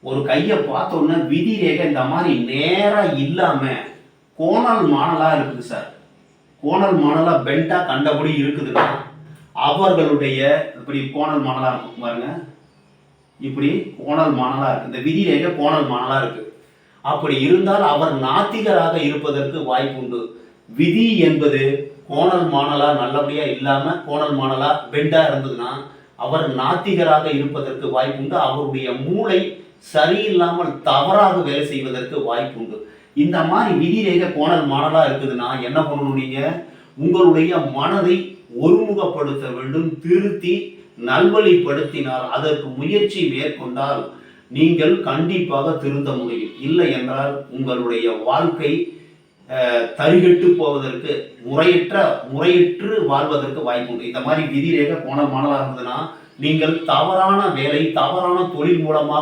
ஒரு கையை பார்த்தோன்னா விதி ரேகை இந்த மாதிரி நேராக இல்லாமல் கோணல் மாணலாக இருக்குது சார். கோணல் மாணலாக பெல்ட்டாக கண்டபடி இருக்குதுன்னா அவர்களுடைய இப்படி கோணல் மாணலாக இருக்கும் பாருங்க, இப்படி கோணல் மாணலாக இருக்குது. இந்த விதி ரேகை கோணல் மாணலாக இருக்குது. அப்படி இருந்தால் அவர் நாத்திகராக இருப்பதற்கு வாய்ப்பு உண்டு. விதி என்பது கோணல் மாணலா நல்லபடியா இல்லாம கோணல் மாணலா பெண்டா இருந்ததுன்னா அவர் நாத்திகராக இருப்பதற்கு வாய்ப்பு உண்டு. அவருடைய மூளை சரியில்லாமல் தவறாக வேலை செய்வதற்கு வாய்ப்பு உண்டு. இந்த மாதிரி விதி ரேகை கோணல் மாணலா இருக்குதுன்னா என்ன பண்ணணும்? நீங்க உங்களுடைய மனதை ஒருமுகப்படுத்த வேண்டும். திருத்தி நல்வழிப்படுத்தினால், அதற்கு முயற்சி மேற்கொண்டால் நீங்கள் கண்டிப்பாக திருந்த முடியும். இல்லை என்றால் உங்களுடைய வாழ்க்கை தரிகட்டு போவதற்கு, முறையற்று வாழ்வதற்கு வாய்ப்பு உண்டு. இந்த மாதிரி விதி ரேகை கோணல் மாணலாக இருந்ததுன்னா நீங்கள் தவறான வேலை, தவறான தொழில் மூலமாக